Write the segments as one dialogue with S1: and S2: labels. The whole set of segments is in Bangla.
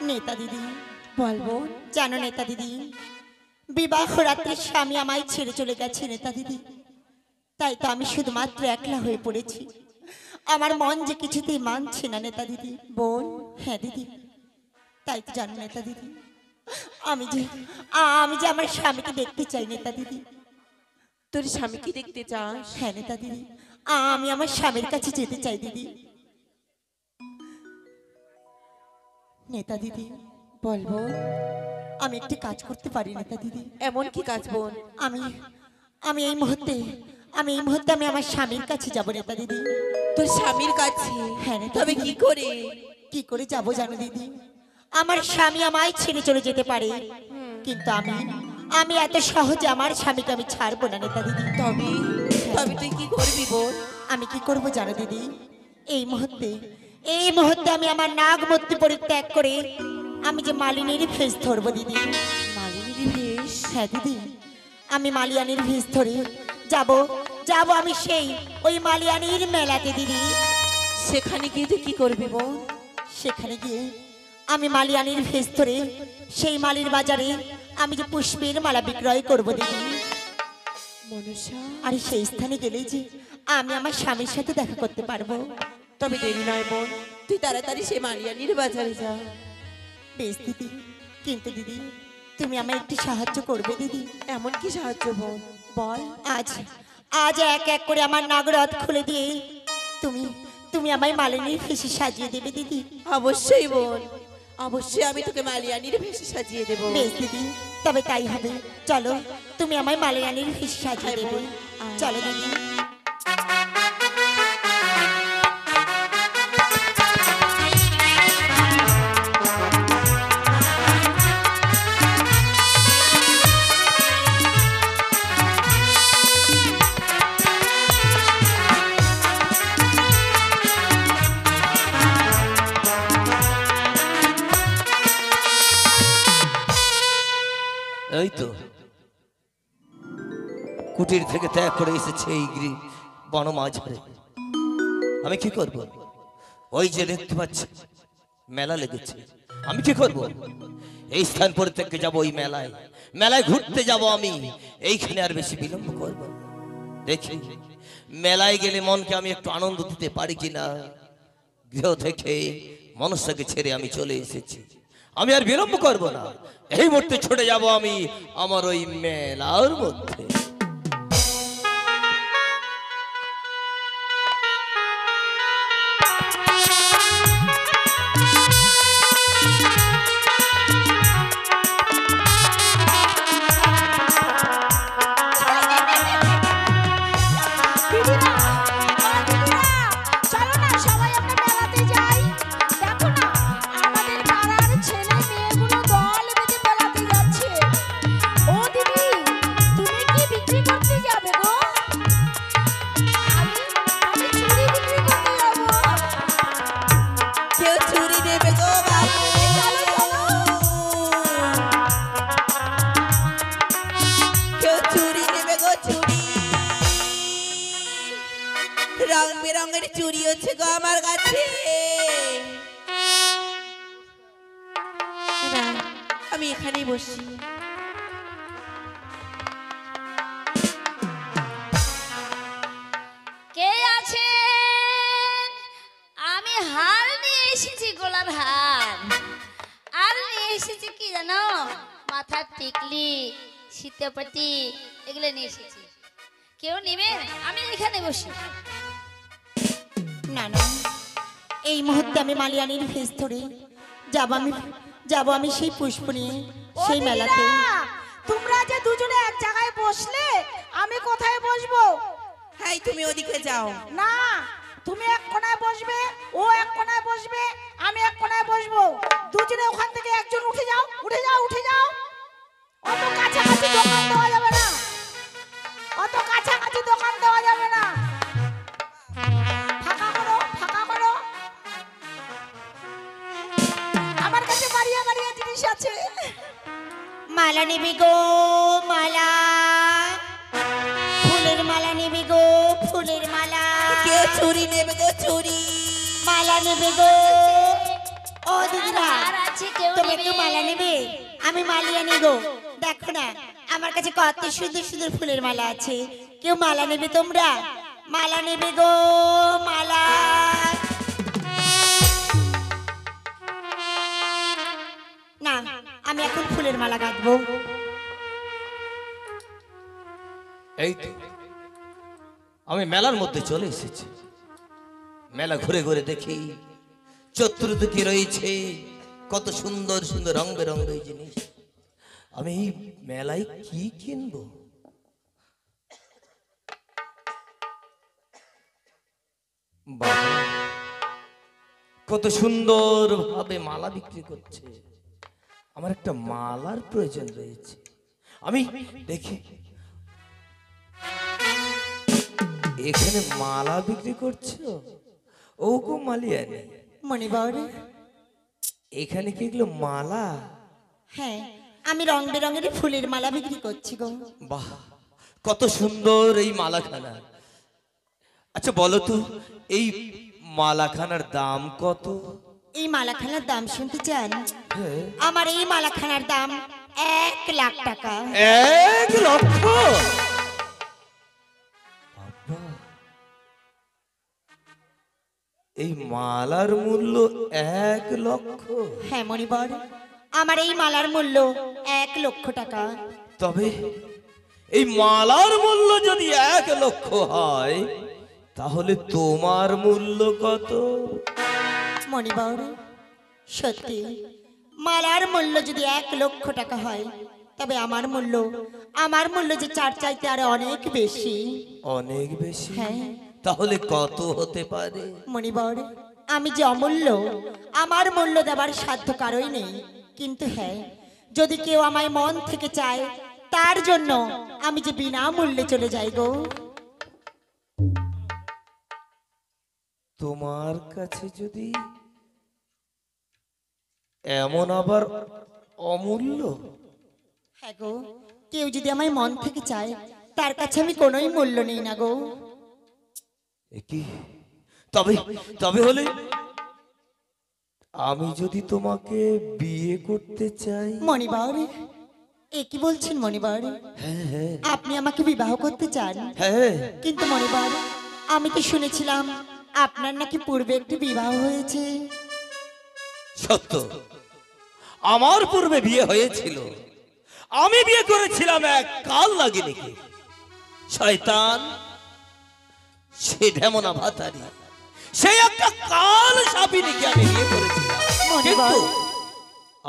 S1: নেতা দিদি,
S2: বলবো।
S1: জানো নেতা দিদি, বিবাহ রাত্রে স্বামী আমায় ছেড়ে চলে গেছে নেতা দিদি। তাই তো আমি শুধুমাত্র একলা হয়ে পড়েছি। আমার মন যে কিছুতেই মানছে না নেতা দিদি।
S2: বোন,
S1: হ্যাঁ দিদি, তাই তো জানো নেতা দিদি, আমি যে আমি যে আমার স্বামীকে দেখতে চাই নেতা দিদি।
S2: তোর স্বামীকে দেখতে চাস?
S1: হ্যাঁ নেতা দিদি, আমি আমার স্বামীর কাছে যেতে চাই দিদি। নেতা দিদি,
S2: বলবো।
S1: আমি একটি কাজ করতে পারি নেতা দিদি।
S2: এমন কি কাজ বোন?
S1: আমি আমি এই মুহূর্তে আমি আমার স্বামীর কাছে যাব নেতা দিদি।
S2: তোর স্বামীর কাছে?
S1: হ্যাঁ নেতা
S2: তবে
S1: দিদি।
S2: কি করে?
S1: কি করে যাব জানো দিদি? আমার স্বামী আমায় ছেড়ে চলে যেতে পারে, কিন্তু আমি এত সহজে আমার স্বামীকে আমি ছাড়বো না নেতা দিদি।
S2: তবে তবে তুই কি করবি বোন?
S1: আমি কি করব জানো দিদি? এই মুহূর্তে আমি আমার নাগমূর্তি পরিত্যাগ করে আমি যে মালিনীর ভেষ ধরবো দিদি।
S2: মালিনীর বেশ?
S1: হ্যাঁ দিদি, আমি মালিয়ানির ভেষ ধরে যাব আমি সেই ওই মালিয়ানির মেলাতে দিদি।
S2: সেখানে গিয়ে তুই কি করবি বোন?
S1: সেখানে গিয়ে আমি মালিয়ানির ভেষ ধরে সেই মালির বাজারে আমি যে পুষ্পের মালা বিক্রয় করব দিদি।
S2: মনসা,
S1: আর সেই স্থানে গেলেই যে আমি আমার স্বামীর সাথে দেখা করতে পারবো।
S2: তবে দেরি নয় বোন, তুই তাড়াতাড়ি সে মালিয়ানির বাজারে যা।
S1: বেশ দিদি, কিন্তু দিদি তুমি আমায় একটু সাহায্য করবে দিদি।
S2: এমন কি সাহায্য বোন? বল।
S1: আজ এক এক করে আমার নাগরথ খুলে দিয়ে তুমি আমায় মালিনীর ভেষে সাজিয়ে দেবে দিদি।
S2: অবশ্যই বোন, অবশ্যই আমি তোকে মালিয়ানির ভেষে সাজিয়ে দেবো।
S1: বেশ দিদি, তবে তাই হবে। চলো, তুমি আমায় মালিয়ানির ভেষে সাজিয়ে দেবে। চলো দিদি।
S3: এই তো কুটির থেকে ত্যাগ করে এসেছে এই বনমাঝারে। আমি কি করব? ওই যে দেখতে পাচ্ছি মেলা লেগেছে, আমি কি করব? এই স্থান পরিত্যাগ যাব ওই মেলায় ঘুরতে যাব আমি। এইখানে আর বেশি বিলম্ব করব? দেখি মেলায় গেলে মনকে আমি একটু আনন্দ দিতে পারি কিনা। গৃহ থেকে মনস্যাকে ছেড়ে আমি চলে এসেছি, আমি আর বিলম্ব করব না। এই মুহূর্তে ছুটে যাব আমি আমার ওই মেলার মধ্যে।
S2: রং বেরঙের চুড়ি হচ্ছে গো আমার কাছে। আমি এখানেই বসি।
S4: কে আছেন? আমি হার নিয়ে এসেছি, গোলাপ হার। আর নিয়ে এসেছি কি জানো? মাথার টিকলি, সীতাপাটি, এগুলো নিয়ে এসেছি। কেউ নেবে? আমি এখানে বসি।
S1: না না, এই মুহূর্তে আমি মালিয়ানির ভেষ ধরে যাব আমি সেই পুষ্প নিয়ে সেই মেলাতে।
S5: তোমরা যে দুজনে এক জায়গায় বসলে, আমি কোথায় বসবো?
S2: হ্যাঁ, তুমি ওদিকে যাও।
S5: না, তুমি এক কোণায় বসবে, ও এক কোণায় বসবে, আমি এক কোণায় বসবো। দুজনে ওখান থেকে একজন উঠে যাও, উঠে যাও, উঠে যাও। অত কাছাকাছি দোকান দেওয়া যাবে না, অত কাছাকাছি দোকান দেওয়া যাবে না। ফাঁকা করো, ফাঁকা করো। আমার কাছে বাড়িয়া বাড়িয়া জিনিস আছে।
S1: মালা নেবে গো মালা, ফুলের মালা নেবে গো ফুলের মালা।
S2: কেউ চুরি নেবে গো চুরি।
S1: মালা নেবে গো, ও দিদিরা,
S4: আর আছে কেউ
S1: তুমি
S4: নেবে?
S1: একটু মালা নেবে? আমি মালিয়া নিয়ে গো। দেখো না আমার কাছে কত সুন্দর সুন্দর ফুলের মালা আছে। কেউ মালা নেবে তোমরা? মালা নেবে গো, মালা। না, আমি এখন ফুলের মালা গাঁথবো।
S3: এই তো আমি মেলার মধ্যে চলে এসেছি। মেলা ঘুরে ঘুরে দেখি চতুর্দিকে রয়েছে কত সুন্দর সুন্দর রং বেরঙের জিনিস। আমি এই মেলায় কি কিনবো? বাবা, কত সুন্দর ভাবে মালা বিক্রি করছে। আমার একটা মালার প্রয়োজন রয়েছে। আমি দেখি এখানে মালা বিক্রি করছো? ও গো মালিয়ানি,
S1: মণিবর,
S3: এখানে কি এগুলো মালা?
S1: হ্যাঁ আমি রং বেরঙের ফুলের মালা বিক্রি করছি গো।
S3: বাহ, কত সুন্দর এই মালাখানা। আচ্ছা বলো তো, এই মালাখানার দাম কত?
S1: এই মালাখানার দাম শুনতে চান?
S3: হ্যাঁ।
S1: আমার এই মালাখানার দাম 1,00,000 টাকা।
S3: 1,00,000? বাবা, এই মালার মূল্য 1,00,000?
S1: হ্যাঁ মণিবর, আমার এই মালার মূল্য 1,00,000 টাকা।
S3: তবে এই মালার মূল্য যদি 1,00,000 হয়, তাহলে তোমার মূল্য কত?
S1: মণিবর, সত্যি মালার মূল্য যদি 1,00,000 টাকা হয়, তবে আমার মূল্য যে চার চাইতে আরো অনেক বেশি।
S3: অনেক বেশি?
S1: হ্যাঁ
S3: তাহলে কত হতে পারে?
S1: মণিবর, আমি যে অমূল্য, আমার মূল্য দেবার সাধ্য কারোই নেই। কিন্তু হ্যাঁ, যদি কেউ আমায় মন থেকে চায়, তার জন্য আমি যে বিনামূল্যে চলে যাই গো।
S3: তোমার কাছে যদি এমন আবার অমূল্য?
S1: হ্যাঁ গো, কেউ যদি আমায় মন থেকে চায়, তার কাছে আমি কোনোই মূল্য নেই না গো।
S3: এ কি? তবে তবে হলে আমি যদি তোমাকে বিয়ে করতে চাই?
S1: মণিবর, এ কি বলছেন মণিবর?
S3: হ্যাঁ হ্যাঁ
S1: আপনি আমাকে বিবাহ করতে চান?
S3: হ্যাঁ।
S1: কিন্তু মণিবর, আমি তো শুনেছিলাম আপনার নাকি পূর্বে একটি বিবাহ হয়েছে।
S3: সত্য, আমার পূর্বে বিয়ে হয়েছিল। আমি বিয়ে করেছিলাম এক কাল লাগিনীকে। শয়তান, সে ঢেমনা ভাতারি, সে একটা কাল সাপিনীকে আমি বিয়ে করেছিলাম। কিন্তু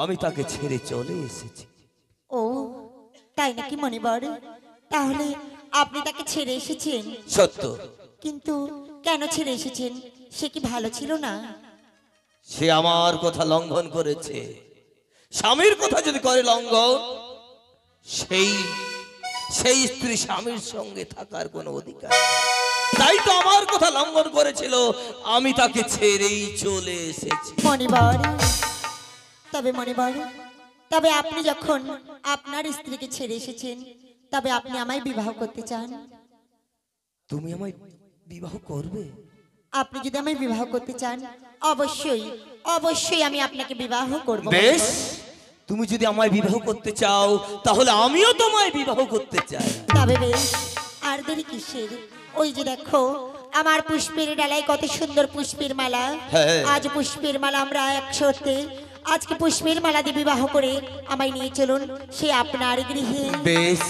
S3: আমি তাকে ছেড়ে চলে এসেছি।
S1: ও তাই নাকি মণিবর? তাহলে আপনি তাকে ছেড়ে এসেছেন?
S3: সত্য।
S1: কিন্তু কেন ছেড়ে এসেছেন? সে কি ভালো ছিল না?
S3: সে আমার কথা লঙ্ঘন করেছে। স্বামীর কথা যদি করে লঙ্ঘন, সেই সেই স্ত্রী স্বামীর সঙ্গে থাকার কোনো অধিকার নেই। তাই তো আমার কথা লঙ্ঘন করেছিল, আমি তাকে ছেড়েই চলে এসেছি।
S1: মণিবর, তবে আপনি যখন আপনার স্ত্রীকে ছেড়ে এসেছেন, তবে আপনি আমায় বিবাহ করতে চান?
S3: তুমি আমায় বিবাহ করবে?
S1: আপনি যদি আমায় বিবাহ করতে চান, অবশ্যই অবশ্যই আমি আপনাকে বিবাহ করব।
S3: বেশ, তুমি যদি আমায় বিবাহ করতে চাও, তাহলে আমিও তোমায় বিবাহ করতে চাই।
S1: তবে বেশ, আর দেরি কিসের? ওই যে দেখো, আমার পুষ্পের ডালায় কত সুন্দর পুষ্পের মালা।
S3: হ্যাঁ।
S1: আজ পুষ্পের মালা আমরা একসাথে, আজকে পুষ্পের মালা দিয়ে বিবাহ করে আমায় নিয়ে চলুন সে আপনার গৃহে।
S3: বেশ।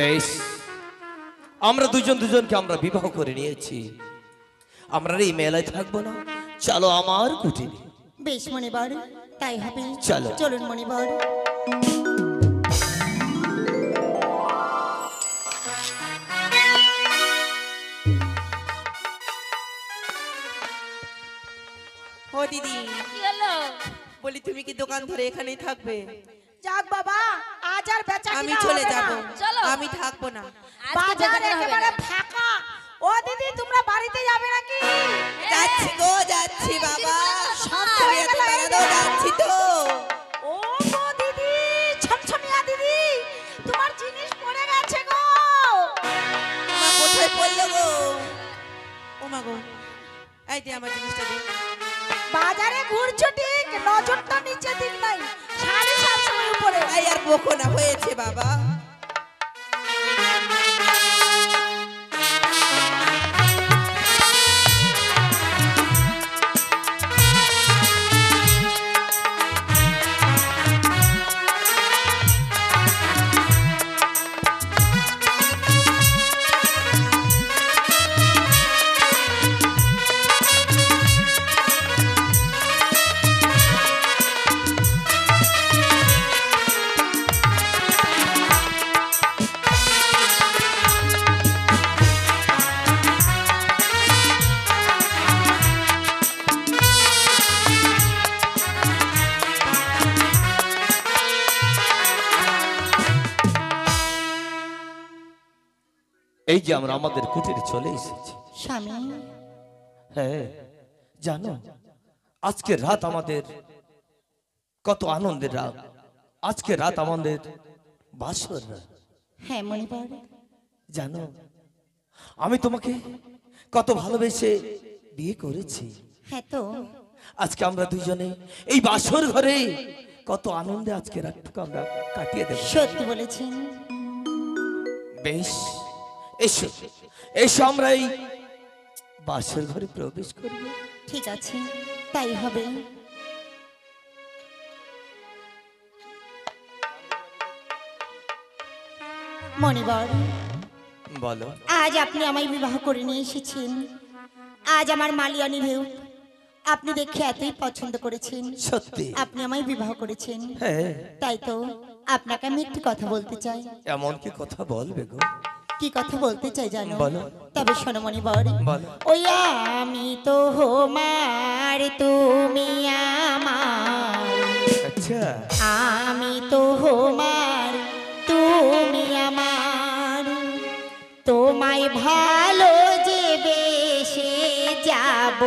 S3: বেশ, আমরা দুজনকে আমরা বিবাহ করে নিয়েছি। আমরা এই মেলায় থাকবো না, চলো আমার কুটিরে।
S1: বেশ মণিবর, তাই হবে।
S3: চলো।
S1: চলুন মণিবর।
S2: ও দিদি,
S4: কি হলো?
S2: বলি তুমি কি দোকান ধরে এখানেই থাকবে?
S5: যাক বাবা, আজ আর বেচা
S2: আমি
S5: কিনা
S2: চলে
S5: হবে
S2: যাব,
S5: না।
S4: চলো।
S2: আমি থাকবো না।
S4: আজকে
S5: বাজার
S4: বেচাকেনা হবে
S5: একেবারে
S4: না।
S5: ফাঁকা। ও দিদি, তোমরা বাড়িতে যাবে নাকি?
S2: যাচ্ছি গো, যাচ্ছি বাবা।
S5: শান্ত
S2: তুমি
S5: হয়ে
S2: এত
S5: গেলে এই
S2: তাড়াতাড়ি
S5: দেখো।
S2: যাচ্ছি তো।
S5: ও গো দিদি, ছমছমিয়া দিদি, তোমার জিনিস পড়ে গেছে গো।
S2: মা কোথায় পড়লো গো? ও মা গো, এই দে আমার জিনিসটা দে।
S5: বাজারে ঘুরছো ঠিক, নজরটা নিচে দিক নাই, শাড়ি সবসময় উপরে।
S2: এই আর বকো না, হয়েছে বাবা।
S3: এই যে আমরা আমাদের কুটিরে চলে এসেছি।
S1: স্বামী,
S3: হ্যাঁ, জানো আজকে রাত আমাদের কত আনন্দের রাত। আজকে রাত আমাদের বাসর রাত।
S1: হ্যাঁ মণিবর,
S3: জানো আমি তোমাকে কত ভালোবেসে বিয়ে করেছি।
S1: হ্যাঁ তো
S3: আজকে আমরা দুজনে এই বাসর ঘরে কত আনন্দে আজকে রাতটুকু আমরা কাটিয়ে দেব।
S1: সত্যি বলেছেন।
S3: বেশ, এসো এসো আমরা এই বাসর ঘরে প্রবেশ করব।
S1: ঠিক আছে, তাই হবে। মণিবর,
S3: বলো।
S1: আজ আপনি আমায় বিবাহ করে নিয়ে এসেছেন। আজ আমার মালিয়ানির হেউ আপনি দেখে এতই পছন্দ করেছেন,
S3: সত্যি?
S1: আপনি আমায় বিবাহ করেছেন।
S3: হ্যাঁ।
S1: তাই তো আপনাকে আমি একটি কথা বলতে চাই।
S3: এমন কি কথা বলবে গো?
S1: কি কথা বলতে চাই জানো?
S3: বলো।
S1: তবে শোনো মণিবর,
S3: বলো।
S1: ওই আমি তো হোমার, তুমি আমার।
S3: আচ্ছা,
S1: আমি তো হোমার, তুমি আমার। তোমায় ভালো যে বেশে যাব,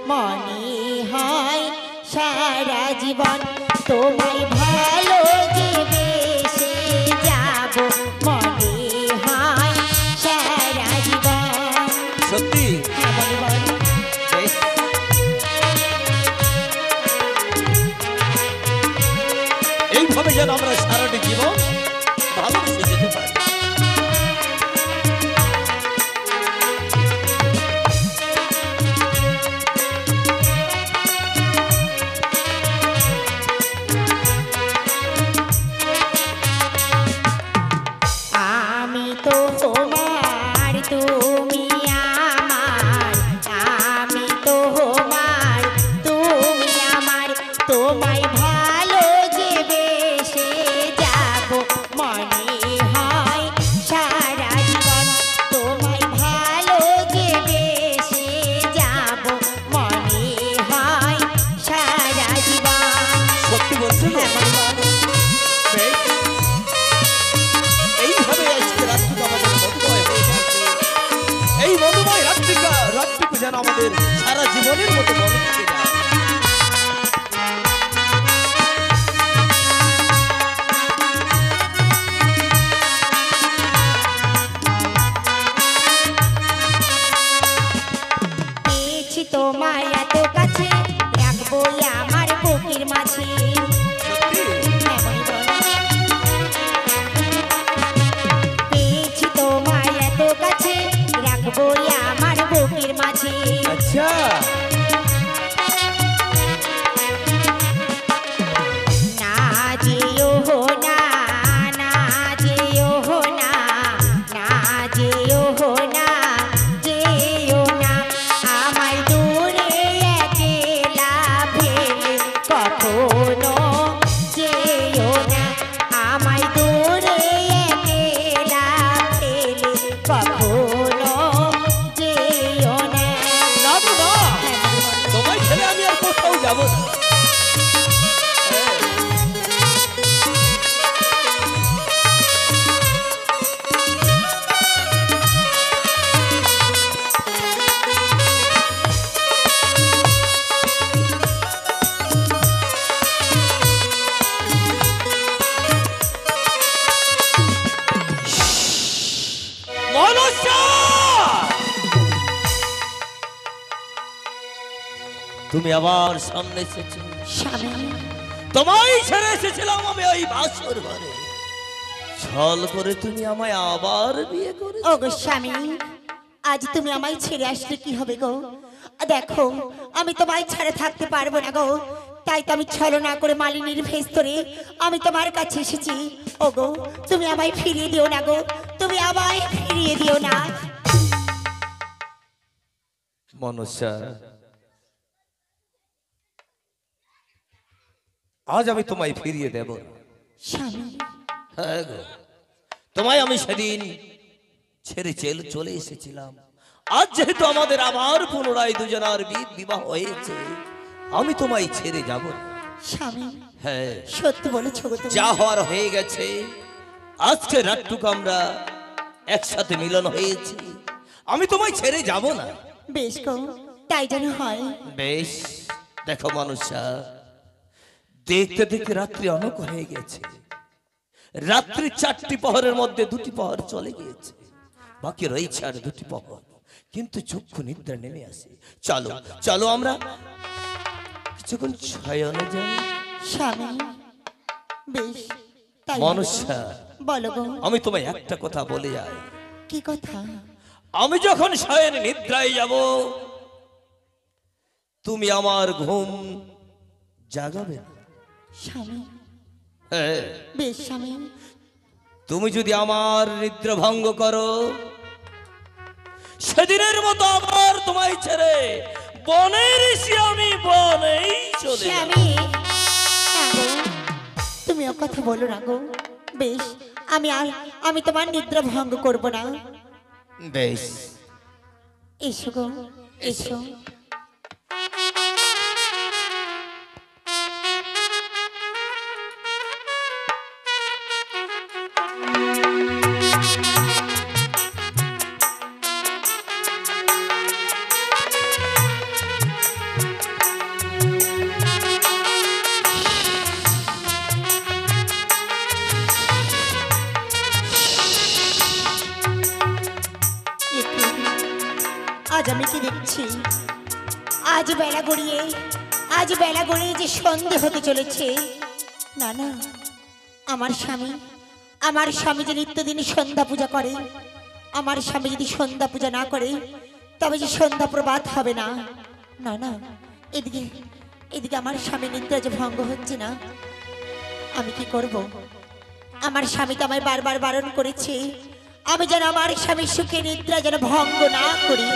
S1: মনে হয় সারা জীবন। তোমায় ভালো যে বেশে যাব, মনে হয় সারা জীবন।
S3: সত্যি?
S1: হ্যাঁ মণিবর,
S3: বেশ। এইভাবে যেন আমরা সারাটি জীবন ভালোবেসে যেতে পারি।
S1: আমি তো তোমার, তুমি আমার। আমি তো তোমার, তুমি আমার। তোমায় ভালো যে বেশে যাব, মনে হয় সারা জীবন। তোমায় ভালো যে বেশে যাব, মনে হয় সারা জীবন।
S3: সত্যি বলছো গো? বেশ। এইভাবে আজকে রাতটুকু আমাদের মধুময় হয়ে থাকবে। এই মধুময় রাতটুকু যেন আমাদের সারা জীবনের মতো মনে থেকে যায়।
S1: পেয়েছি তোমায় এত কাছে, রাখবো আমার বুকের মাঝে।
S3: সত্যি?
S1: হ্যাঁ মণিবর, পেয়েছি তোমায় এত কাছে, রাখবো আমার বুকের মাঝে।
S3: আচ্ছা,
S1: না যেও না, না যেও না, না যেও না, যেও না আমায় দূরে একলা ফেলে, কখনো যেও না আমায় দূরে একলা ফেলে, কখনো যেও না।
S3: না গো না। তুমি আবার সামনে এসেছো।
S1: স্বামী
S3: তোমায় ছেড়ে এসেছিলাম আমি ওই বাসর ঘরে, ছল করে তুমি আমায় আবার বিয়ে করে।
S1: ও গো স্বামী, আজ তুমি আমায় ছেড়ে আসলে কি হবে গো? দেখো আমি তোমায় ছেড়ে থাকতে পারবো না গো, তাই তো আমি ছলনা করে মালিনীর ভেষ ধরে আমি তোমার কাছে এসেছি। ও গো তুমি আমায় ফিরিয়ে দিও না গো, তুমি আমায় ফিরিয়ে দিও না।
S3: মনসা, আজ আমি তোমায় ফিরিয়ে দেব।
S1: স্বামী
S3: হ্যাঁ গো, তোমায় আমি সেদিন ছেড়ে চলে এসেছিলাম। আজ যেহেতু আমাদের আবার পুনরায় দুজনার বিবাহ হয়েছে, আমি তোমায় ছেড়ে যাব না।
S1: স্বামী
S3: হ্যাঁ,
S1: সত্যি বলেছো গো তুমি।
S3: যা হওয়ার হয়ে গেছে। আজকে রাতটুকু আমরা একসাথে মিলন হয়েছি, আমি তোমায় ছেড়ে যাব না।
S1: বেশ গো, তাই যেন হয়।
S3: বেশ। দেখো মনুষ্যা, দেখতে দেখতে রাত্রি অনেক হয়ে গেছে। রাত্রি 4টি প্রহরের মধ্যে 2টি প্রহর চলে গিয়েছে, বাকি রয়েছে আর 2টি প্রহর, কিন্তু চক্ষু নিদ্রা নেমে আসে। চলো চলো আমরা কিছুক্ষণ শয়নে যাই।
S1: স্বামী বেশ, তাই হবে।
S3: মনুষ্যা,
S1: বলো গো,
S3: আমি তোমায় একটা কথা বলে যাই।
S1: কি কথা?
S3: আমি যখন শয়ন নিদ্রায় যাব, তুমি আমার ঘুম জাগাবে না।
S1: স্বামী
S3: হ্যাঁ,
S1: বেশ স্বামী।
S3: তুমি যদি আমার নিদ্রা ভঙ্গ করো, সেদিনের মতো আবার তোমায় ছেড়ে বনের আমি বনেই চলে যাব।
S1: স্বামী না গো, তুমি ও কথা বলো না গো। বেশ, আমি তোমার নিদ্রা ভঙ্গ করব না।
S3: বেশ।
S1: এসো গো, এসো। আজ আমি কি দেখছি? আজ বেলা গড়িয়ে যে সন্ধে হতে চলেছে। না না, আমার স্বামী যে নিত্যদিন সন্ধ্যা পূজা করে, আমার স্বামী যদি সন্ধ্যা পূজা না করে তবে যে সন্ধ্যা প্রভাত হবে না। না না, এদিকে আমার স্বামী নিদ্রা যে ভঙ্গ হচ্ছে না, আমি কি করব? আমার স্বামী তো আমায় বারবার বারণ করেছে আমি যেন আমার স্বামীর সুখে নিদ্রা যেন ভঙ্গ না করি,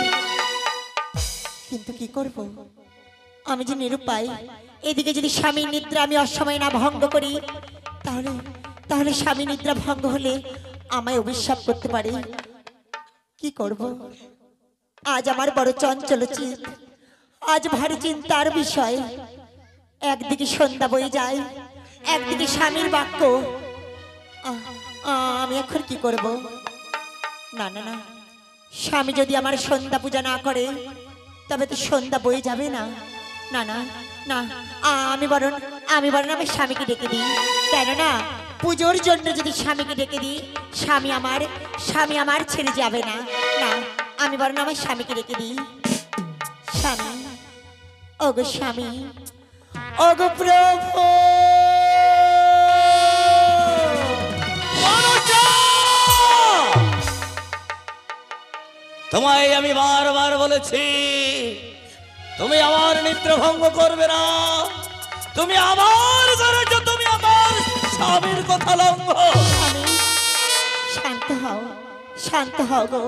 S1: কিন্তু কি করব? আমি যে নিরুপায়। এদিকে যদি স্বামীর নিদ্রা আমি অসময়ে না ভঙ্গ করি, তাহলে স্বামী নিদ্রা ভঙ্গ হলে আমায় অভিশাপ করতে পারে। কি করব? আজ আমার বড় চঞ্চল চিত, আজ ভারী চিন্তার বিষয়। একদিকে সন্ধ্যা বয়ে যায়, একদিকে স্বামীর বাক্য। আমি এখন কি করব? না না না, স্বামী যদি আমার সন্ধ্যা পূজা না করে তবে তো সন্ধ্যা বয়ে যাবে না। না না না, আমি বরং আমার স্বামীকে ডেকে দিই। কেননা পুজোর জন্য যদি স্বামীকে ডেকে দিই, স্বামী আমার ছেড়ে যাবে না। না, আমি বরং আমার স্বামীকে ডেকে দিই। স্বামী, ওগো স্বামী, ওগো প্রভু।
S3: তোমায় আমি বারবার বলেছি তুমি আমার নিদ্রা ভঙ্গ করবে না। তুমি আমার করেছো, তুমি আমার স্বামীর কথা লঙ্ঘন।
S1: স্বামী, শান্ত হও গো।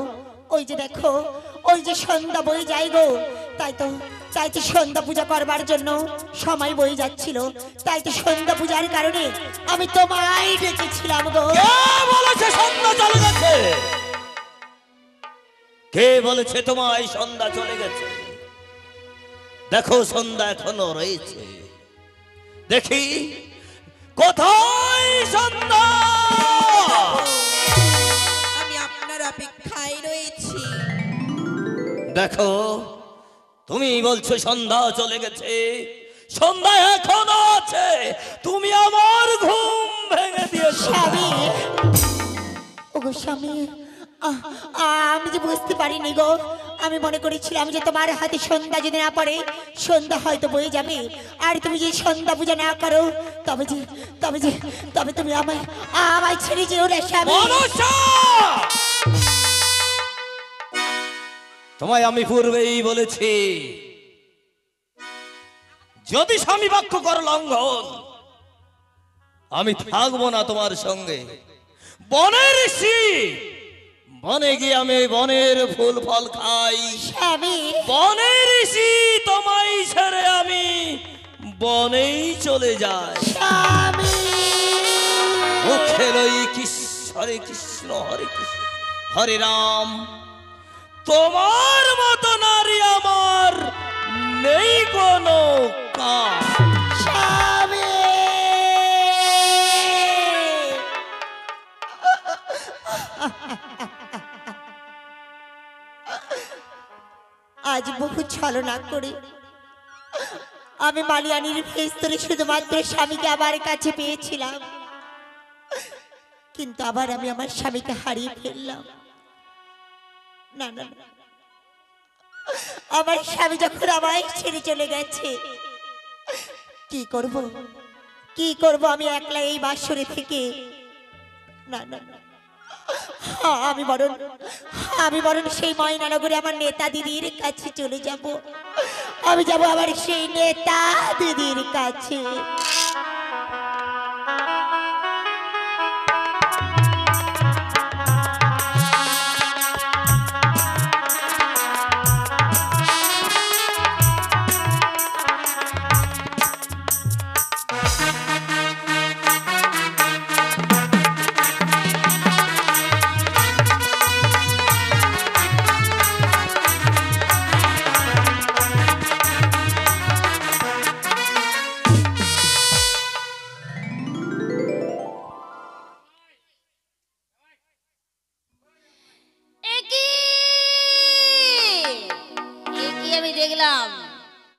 S1: ওই যে দেখো, ওই যে সন্ধ্যা বয়ে যায় গো। তাই তো সন্ধ্যা পূজা করবার জন্য সময় বয়ে যাচ্ছিল। তাই তো সন্ধ্যা পূজার কারণে আমি তোমায় ডেকেছিলাম গো।
S3: কে বলেছে সন্ধ্যা চলে গেছে? কে বলেছে তোমায় সন্ধ্যা চলে গেছে? দেখো সন্ধ্যা এখনো রয়েছে। দেখি কোথায় সন্ধ্যা?
S2: আমি আপনার অপেক্ষায় রয়েছি।
S3: দেখো, তুমি বলছো সন্ধ্যা চলে গেছে, সন্ধ্যা এখনো আছে। তুমি আমার ঘুম ভেঙে দিয়েছো।
S1: স্বামী, ওগো স্বামী, আমি যে বুঝতে পারিনি গো। আমি মনে করেছিলাম যে তোমার হাতে সন্ধ্যা যদি না পড়ে সন্ধ্যা হয়তো বয়ে যাবে, আর তুমি যে সন্ধ্যা পূজা না করো তবে তুমি আমায় আমায় ছেড়ে যেও না স্বামী।
S3: মনসা! তোমায় আমি পূর্বেই বলেছি, যদি স্বামী বাক্য কর লঙ্ঘন, আমি থাকবো না তোমার সঙ্গে। বনের ঋষি, বনে গিয়ে আমি বনের ফুল ফল খাই।
S1: স্বামী
S3: বনের ঋষি, তোমায় ছেড়ে আমি বনেই চলে যাই।
S1: স্বামী
S3: মুখে লই হরে কৃষ্ণ হরে রাম। তোমার মতো নারী আমার নেই কোনো কাম।
S1: স্বামী আজ বহু ছলনা করে আমি মালিয়ানির ভেস ধরে শুধুমাত্র স্বামীকে আবার কাছে পেয়েছিলাম, কিন্তু আবার আমি আমার স্বামীকে হারিয়ে ফেললাম। না না না, আমার স্বামী যখন আমায় ছেড়ে চলে গেছে, কি করব আমি একলা এই বাসরে থেকে? না না না, আমি বরং সেই ময়নানগরে আমার নেতা দিদির কাছে চলে যাব। আমি যাব আবার সেই নেতা দিদির কাছে।